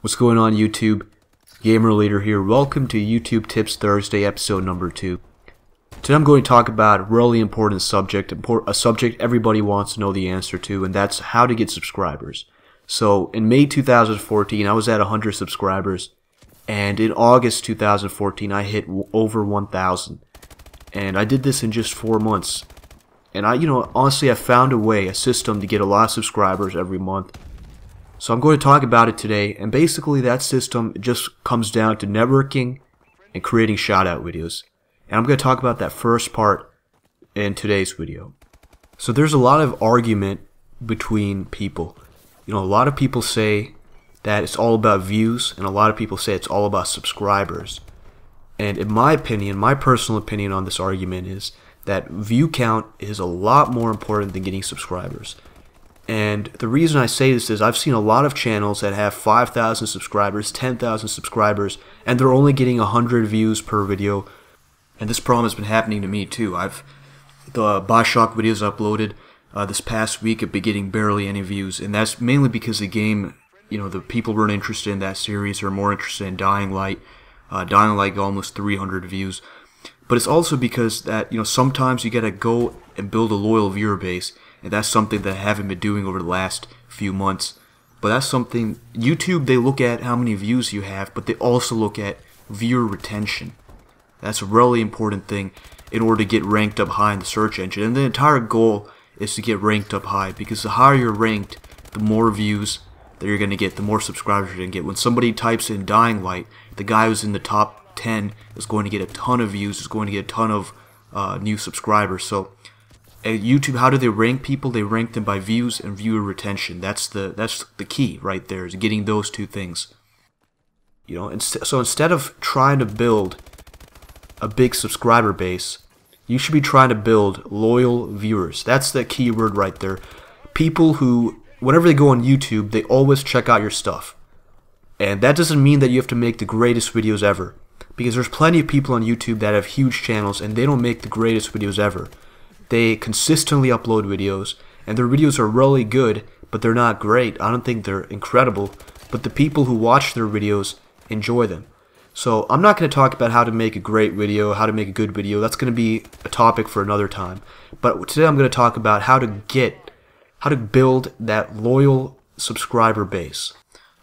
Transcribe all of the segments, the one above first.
What's going on, YouTube? Gamer Leader here. Welcome to YouTube Tips Thursday, episode number 2. Today I'm going to talk about a really important subject, a subject everybody wants to know the answer to, and that's how to get subscribers. So in May 2014, I was at 100 subscribers, and in August 2014, I hit over 1,000. And I did this in just 4 months. And honestly, I found a system to get a lot of subscribers every month. So I'm going to talk about it today, and basically that system just comes down to networking and creating shoutout videos. And I'm going to talk about that first part in today's video. So there's a lot of argument between people. A lot of people say that it's all about views, and a lot of people say it's all about subscribers. And in my opinion, my personal opinion on this argument is that view count is a lot more important than getting subscribers. And the reason I say this is I've seen a lot of channels that have 5,000 subscribers, 10,000 subscribers, and they're only getting 100 views per video. And this problem has been happening to me too. The Bioshock videos uploaded this past week have been getting barely any views, and that's mainly because the game, the people weren't interested in that series or more interested in Dying Light. Dying Light got almost 300 views. But it's also because that, sometimes you gotta go and build a loyal viewer base. And that's something that I haven't been doing over the last few months. But that's something, YouTube, they look at how many views you have, but they also look at viewer retention. That's a really important thing in order to get ranked up high in the search engine. And the entire goal is to get ranked up high, because the higher you're ranked, the more views that you're going to get, the more subscribers you're going to get. When somebody types in Dying Light, the guy who's in the top 10 is going to get a ton of views, is going to get a ton of new subscribers. So at YouTube, how do they rank people? They rank them by views and viewer retention. That's the key right there, is getting those two things. So instead of trying to build a big subscriber base, you should be trying to build loyal viewers. That's the key word right there. People who, whenever they go on YouTube, they always check out your stuff. And that doesn't mean that you have to make the greatest videos ever, because there's plenty of people on YouTube that have huge channels and they don't make the greatest videos ever. They consistently upload videos, and their videos are really good, but they're not great. I don't think they're incredible, but the people who watch their videos enjoy them. So I'm not going to talk about how to make a great video, how to make a good video. That's going to be a topic for another time. But today I'm going to talk about how to build that loyal subscriber base.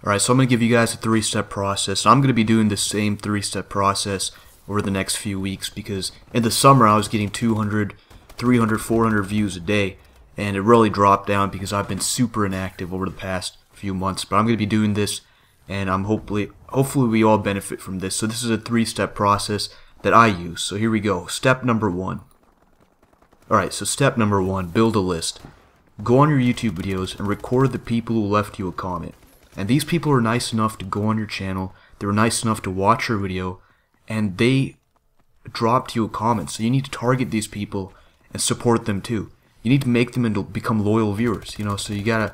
Alright, so I'm going to give you guys a 3-step process. I'm going to be doing the same 3-step process over the next few weeks, because in the summer I was getting 200, 300, 400 views a day, and it really dropped down because I've been super inactive over the past few months. But I'm going to be doing this, and hopefully we all benefit from this. So this is a 3-step process that I use. So here we go. Step number 1. Alright, so step number 1, build a list. Go on your YouTube videos and record the people who left you a comment. And these people are nice enough to go on your channel, they were nice enough to watch your video, and they dropped you a comment. So you need to target these people and support them too. You need to make them become loyal viewers. So you gotta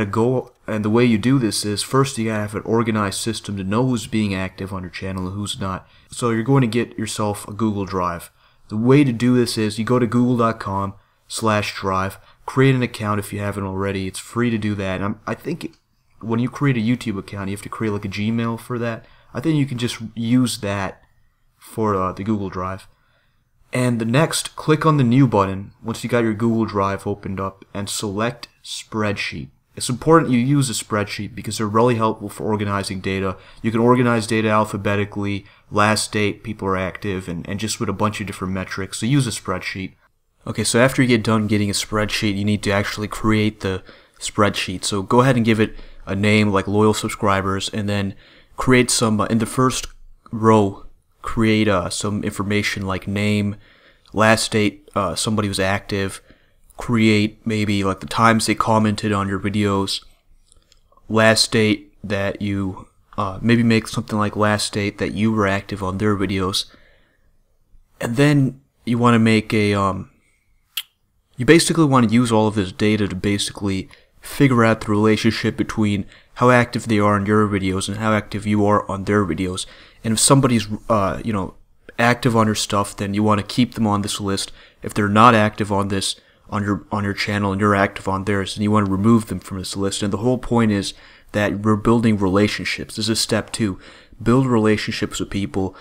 go, and the way you do this is, first you gotta have an organized system to know who's being active on your channel and who's not. So you're going to get yourself a Google Drive. The way to do this is you go to google.com/drive, create an account if you haven't already. It's free to do that. And I think when you create a YouTube account, you have to create like a Gmail for that. I think you can just use that for the Google Drive. And the next, click on the new button once you got your Google Drive opened up and select Spreadsheet. It's important you use a spreadsheet because they're really helpful for organizing data. You can organize data alphabetically, last date, people are active, and just with a bunch of different metrics. So use a spreadsheet. Okay, so after you get done getting a spreadsheet, you need to actually create the spreadsheet. So go ahead and give it a name like loyal subscribers, and then create some, in the first row, create some information like name, last date somebody was active, create maybe like the times they commented on your videos, last date that you, maybe make something like last date that you were active on their videos. And then you want to make a, you basically want to use all of this data to basically figure out the relationship between how active they are on your videos and how active you are on their videos. And if somebody's active on your stuff, then you want to keep them on this list. If they're not active on your channel and you're active on theirs, then you want to remove them from this list. And the whole point is that we're building relationships. This is step 2. Build relationships with people.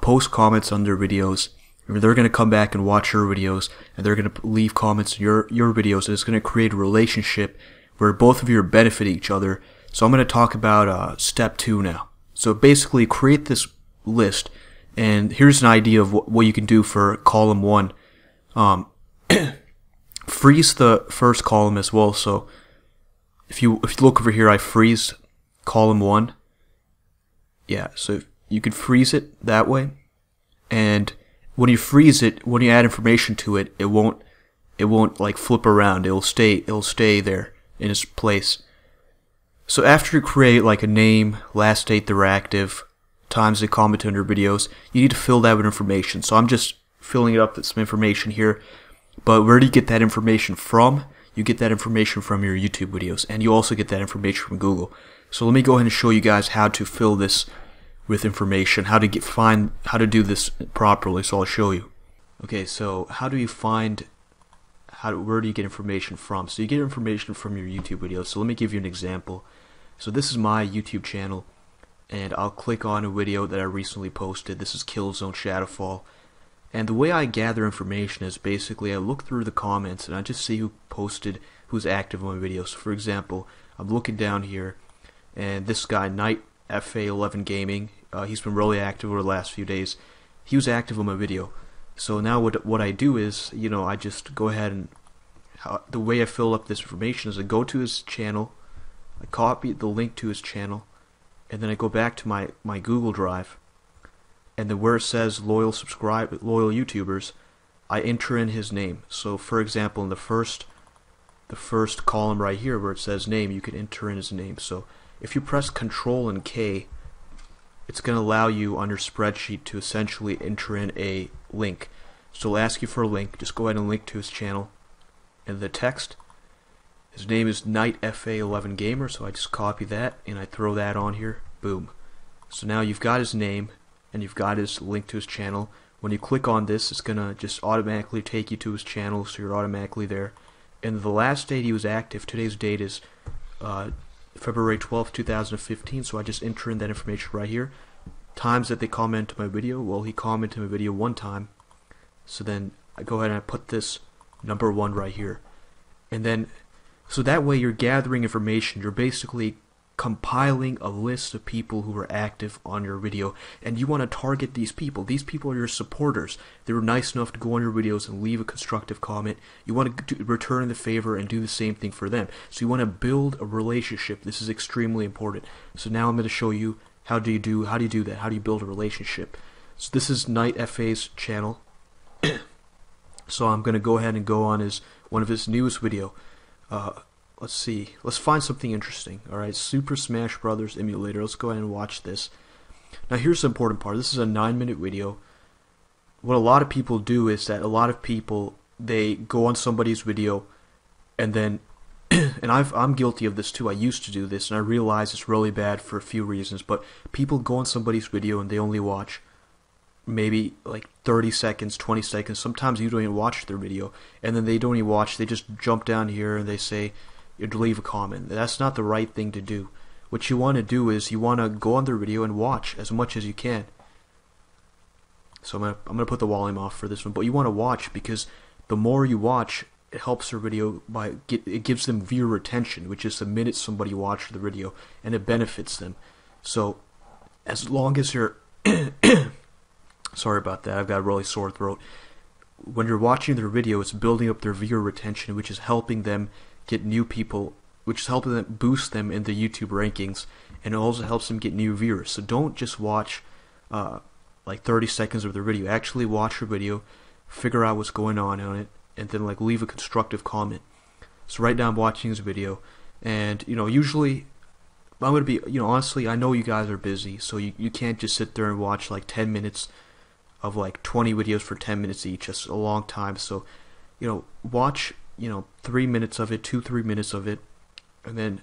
Post comments on their videos. They're going to come back and watch your videos, and they're going to leave comments on your videos, and it's going to create a relationship where both of you are benefiting each other. So I'm going to talk about step 2 now. So basically, create this list, and here's an idea of what you can do for column 1. Freeze the first column as well. So if you look over here, I freeze column 1. Yeah, so you can freeze it that way, and when you freeze it, when you add information to it, it won't like flip around. It'll stay there in its place. So after you create like a name, last date they're active, times they comment on your videos, you need to fill that with information. So I'm just filling it up with some information here. But where do you get that information from? You get that information from your YouTube videos, and you also get that information from Google. So let me go ahead and show you guys how to fill this with information, how to do this properly. So I'll show you. Okay, so how do you find where do you get information from? So you get information from your YouTube videos. So let me give you an example. So this is my YouTube channel, and I'll click on a video that I recently posted. This is Killzone Shadowfall. And the way I gather information is basically I look through the comments and I just see who posted, who's active on my videos. So for example, I'm looking down here, and this guy, Knight FA11 Gaming, he's been really active over the last few days. He was active on my video. So now what I do is, I just go ahead and the way I fill up this information is I go to his channel, I copy the link to his channel, and then I go back to my Google Drive, and then where it says loyal YouTubers, I enter in his name. So for example, in the first column right here where it says name, you can enter in his name. So if you press Control and K, it's going to allow you on your spreadsheet to essentially enter in a link. So it'll ask you for a link. Just go ahead and link to his channel. And the text, his name is Knight FA11 Gamer, so I just copy that and I throw that on here. Boom. So now you've got his name and you've got his link to his channel. When you click on this, it's going to just automatically take you to his channel, so you're automatically there. And the last date he was active, today's date is February 12th, 2015, so I just enter in that information right here. Times that they comment to my video, well, he commented my video 1 time, so then I go ahead and I put this number 1 right here. And then, so that way you're gathering information, you're basically compiling a list of people who are active on your video, and you want to target these people. These people are your supporters. They were nice enough to go on your videos and leave a constructive comment. You want to return the favor and do the same thing for them. So you want to build a relationship. This is extremely important. So now I'm going to show you how do you do that? How do you build a relationship? So this is Knight FA's channel. So I'm going to go ahead and go on one of his newest video. Let's see. Let's find something interesting. Alright, Super Smash Brothers Emulator. Let's go ahead and watch this. Now here's the important part. This is a 9-minute video. What a lot of people do is that a lot of people, they go on somebody's video and then and I'm guilty of this too. I used to do this and I realize it's really bad for a few reasons, but people go on somebody's video and they only watch maybe like 30 seconds, 20 seconds. Sometimes you don't even watch their video, and then they don't even watch. They just jump down here and they say, you leave a comment. That's not the right thing to do. What you want to do is you want to go on their video and watch as much as you can. So I'm gonna put the volume off for this one, but you want to watch because the more you watch, it helps their video it gives them viewer retention, which is the minute somebody watched the video, and it benefits them. So as long as you're sorry about that, I've got a really sore throat. When you're watching their video, it's building up their viewer retention, which is helping them get new people, which is helping them boost them in the YouTube rankings, and it also helps them get new viewers. So don't just watch like 30 seconds of their video. Actually watch your video, figure out what's going on it, and then like leave a constructive comment. So right now I'm watching this video, and usually I'm gonna be, honestly, I know you guys are busy, so you can't just sit there and watch like 10 minutes of like 20 videos for 10 minutes each. That's a long time. So watch 3 minutes of it, 2-3 minutes of it, and then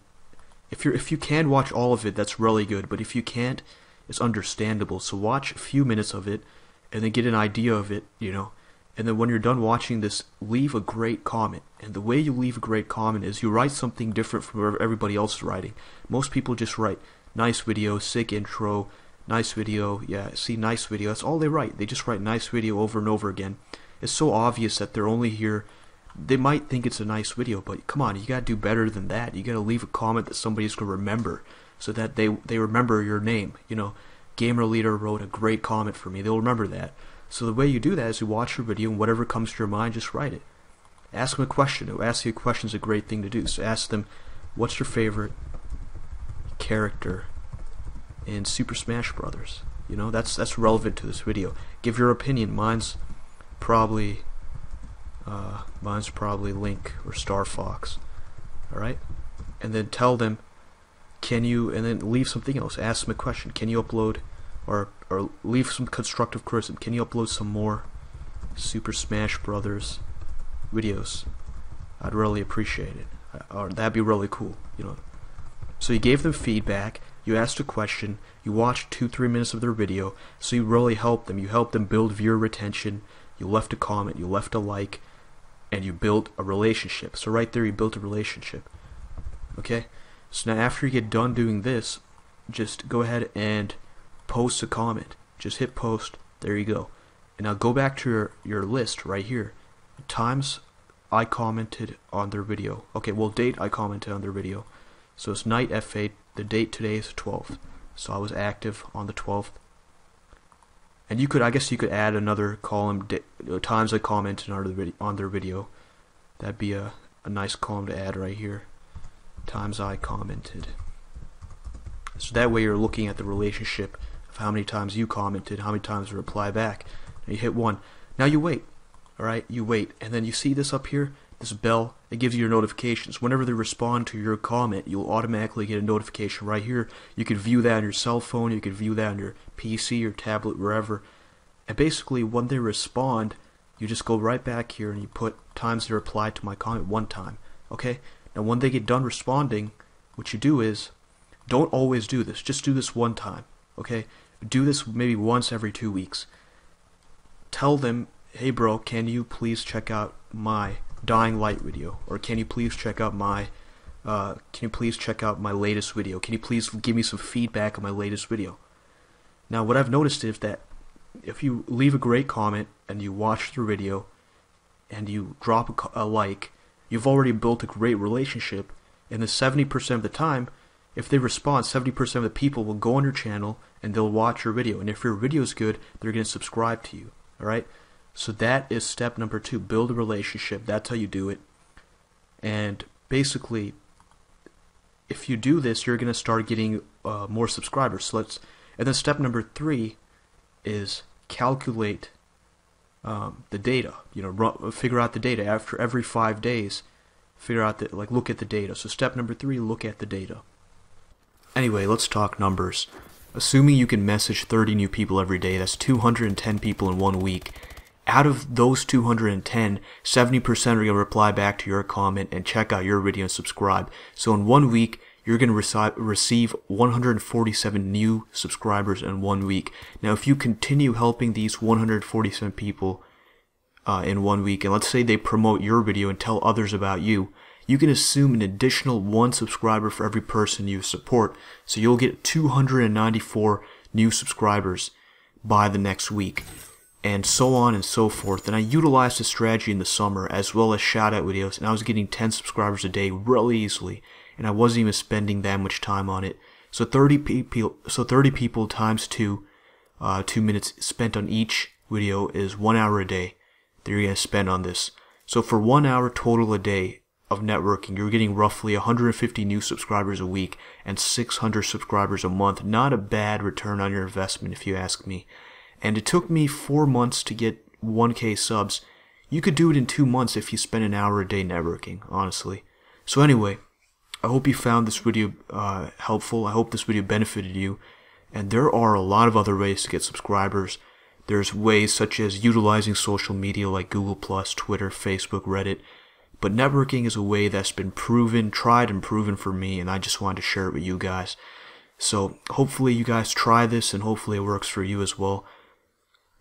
if you can watch all of it, that's really good. But if you can't, it's understandable. So watch a few minutes of it, and then get an idea of it, And then when you're done watching this, leave a great comment. And the way you leave a great comment is you write something different from what everybody else is writing. Most people just write, nice video, sick intro, nice video, yeah, see, nice video. That's all they write. They just write nice video over and over again. It's so obvious that they're only here. They might think it's a nice video, but come on, you gotta do better than that. You gotta leave a comment that somebody's gonna remember, so that they remember your name. You know, Gamer Leader wrote a great comment for me. They'll remember that. So the way you do that is you watch your video, and whatever comes to your mind, just write it. Ask them a question. Asking a question is a great thing to do. So ask them, what's your favorite character in Super Smash Brothers? You know, that's relevant to this video. Give your opinion. Mine's probably Link or Star Fox. Alright? And then tell them, can you, and then leave something else. Ask them a question. Can you upload, or leave some constructive criticism. Can you upload some more Super Smash Brothers videos? I'd really appreciate it. Or that'd be really cool, you know. So you gave them feedback, you asked a question, you watched 2-3 minutes of their video, so you really helped them. You helped them build viewer retention, you left a comment, you left a like, and you built a relationship. So right there you built a relationship. Okay? So now after you get done doing this, just go ahead and post a comment. Just hit post, there you go. And now go back to your list right here. Times I commented on their video. Okay, well, date I commented on their video. So it's night F8. The date today is the 12th. So I was active on the 12th. And you could, I guess you could add another column, times I commented on their video. That'd be a nice column to add right here. Times I commented. So that way you're looking at the relationship of how many times you commented, how many times you reply back. Now you hit 1. Now you wait. Alright, you wait. And then you see this up here, this bell, it gives you your notifications. Whenever they respond to your comment, you'll automatically get a notification right here. You can view that on your cell phone, you can view that on your PC or tablet, wherever. And basically, when they respond, you just go right back here and you put times they replied to my comment 1 time. Okay? Now when they get done responding, what you do is, don't always do this, just do this 1 time. Okay? Do this maybe once every 2 weeks. Tell them, hey bro, can you please check out my Dying Light video, or can you please check out my latest video? Can you please give me some feedback on my latest video? Now what I've noticed is that if you leave a great comment and you watch the video and you drop a like, you've already built a great relationship, and the 70% of the time, if they respond, 70% of the people will go on your channel and they'll watch your video, and if your video is good, they're going to subscribe to you. Alright? So that is step number 2. Build a relationship. That's how you do it. And basically, if you do this, you're going to start getting more subscribers. So and then step number 3 is calculate the data. You know, figure out the data after every 5 days. Figure out that, like, look at the data. So step number 3, look at the data. Anyway, let's talk numbers. Assuming you can message 30 new people every day, that's 210 people in 1 week. Out of those 210, 70% are going to reply back to your comment and check out your video and subscribe. So in 1 week, you're going to receive 147 new subscribers in 1 week. Now if you continue helping these 147 people in 1 week, and let's say they promote your video and tell others about you, you can assume an additional 1 subscriber for every person you support. So you'll get 294 new subscribers by the next week, and so on and so forth. And I utilized this strategy in the summer as well as shout out videos, and I was getting 10 subscribers a day really easily, and I wasn't even spending that much time on it. So 30 people times 2 minutes spent on each video is 1 hour a day that you're going to spend on this. So for 1 hour total a day of networking, you're getting roughly 150 new subscribers a week and 600 subscribers a month. Not a bad return on your investment, if you ask me. And it took me 4 months to get 1K subs. You could do it in 2 months if you spend an hour a day networking, honestly. So anyway, I hope you found this video helpful. I hope this video benefited you. And there are a lot of other ways to get subscribers. There's ways such as utilizing social media like Google+, Twitter, Facebook, Reddit. But networking is a way that's been proven, tried and proven for me, and I just wanted to share it with you guys. So hopefully you guys try this, and hopefully it works for you as well.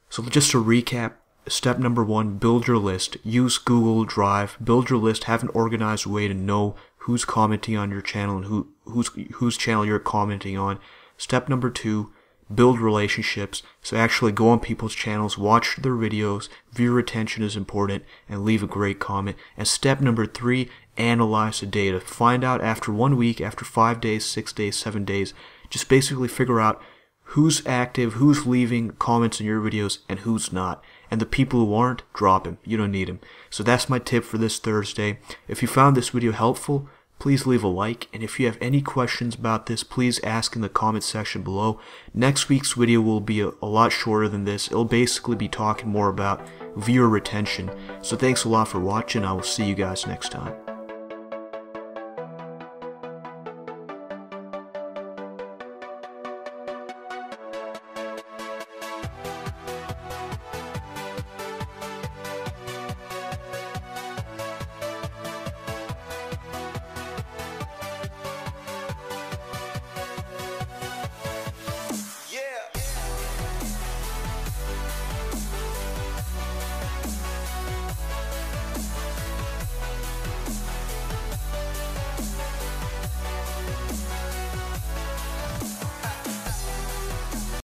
So just to recap, Step number 1, build your list. Use Google Drive. Build your list. Have an organized way to know who's commenting on your channel and whose channel you're commenting on. Step number 2, build relationships. So actually go on people's channels, watch their videos, viewer retention is important, and leave a great comment. And step number 3, analyze the data. Find out after 1 week, after 5 days, 6 days, 7 days, just basically figure out who's active, who's leaving comments in your videos, and who's not. And the people who aren't, drop them. You don't need them. So that's my tip for this Thursday. If you found this video helpful, please leave a like. And if you have any questions about this, please ask in the comment section below. Next week's video will be a lot shorter than this. It'll basically be talking more about viewer retention. So thanks a lot for watching. I will see you guys next time.